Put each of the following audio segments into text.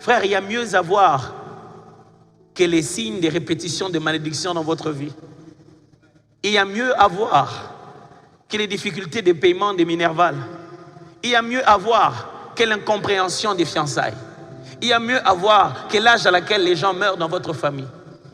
Frère, il y a mieux à voir que les signes des répétitions de malédiction dans votre vie. Il y a mieux à voir que les difficultés de paiement des Minerval. Il y a mieux à voir que l'incompréhension des fiançailles. Il y a mieux à voir que l'âge à laquelle les gens meurent dans votre famille.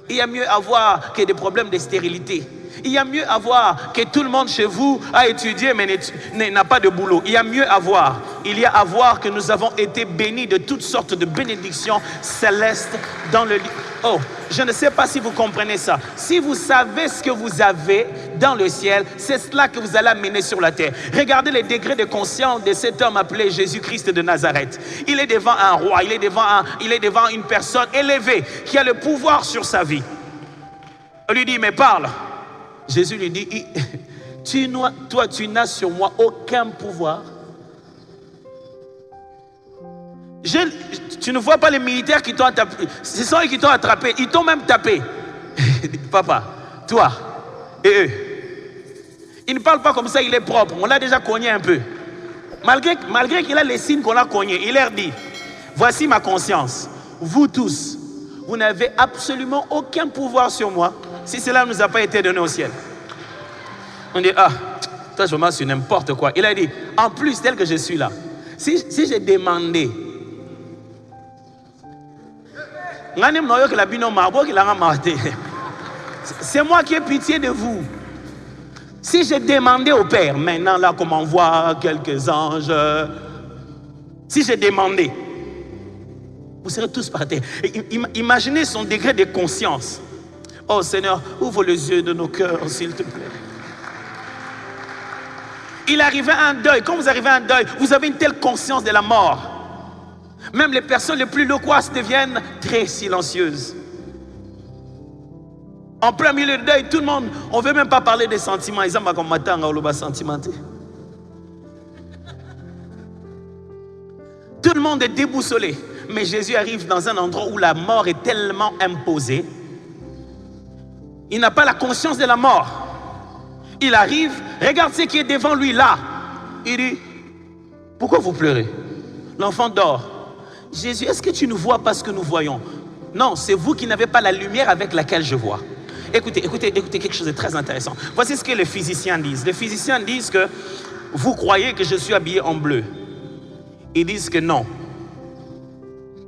Il y a mieux à voir que des problèmes de stérilité. Il y a mieux à voir que tout le monde chez vous a étudié mais n'a pas de boulot. Il y a mieux à voir. Il y a à voir que nous avons été bénis de toutes sortes de bénédictions célestes dans le livre. Oh, je ne sais pas si vous comprenez ça. Si vous savez ce que vous avez dans le ciel, c'est cela que vous allez amener sur la terre. Regardez les degrés de conscience de cet homme appelé Jésus-Christ de Nazareth. Il est devant un roi, il est devant une personne élevée qui a le pouvoir sur sa vie. On lui dit, mais parle. Jésus lui dit, toi tu n'as sur moi aucun pouvoir. Tu ne vois pas les militaires qui t'ont attrapé. Ce sont eux qui t'ont attrapé. Ils t'ont même tapé. Papa, toi et eux. Il ne parle pas comme ça, il est propre. On l'a déjà cogné un peu. Malgré qu'il a les signes qu'on a cognés, il leur dit, voici ma conscience. Vous tous, vous n'avez absolument aucun pouvoir sur moi si cela ne nous a pas été donné au ciel. On dit, ah, toi je m'en suis n'importe quoi. Il a dit, en plus tel que je suis là, si j'ai demandé, c'est moi qui ai pitié de vous. Si j'ai demandé au Père, maintenant là comme on voit quelques anges, si j'ai demandé, vous serez tous par terre. Imaginez son degré de conscience. Oh Seigneur, ouvre les yeux de nos cœurs, s'il te plaît. Il arrivait à un deuil. Quand vous arrivez à un deuil, vous avez une telle conscience de la mort. Même les personnes les plus loquaces deviennent très silencieuses. En plein milieu de deuil, tout le monde, on ne veut même pas parler des sentiments. Ils ont comme matin, on va sentimenter. Tout le monde est déboussolé. Mais Jésus arrive dans un endroit où la mort est tellement imposée. Il n'a pas la conscience de la mort. Il arrive, regarde ce qui est devant lui là. Il dit, pourquoi vous pleurez? L'enfant dort. Jésus, est-ce que tu ne vois pas ce que nous voyons? Non, c'est vous qui n'avez pas la lumière avec laquelle je vois. Écoutez quelque chose de très intéressant. Voici ce que les physiciens disent. Les physiciens disent que vous croyez que je suis habillé en bleu. Ils disent que non.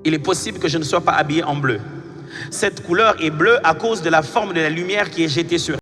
Il est possible que je ne sois pas habillé en bleu. Cette couleur est bleue à cause de la forme de la lumière qui est jetée sur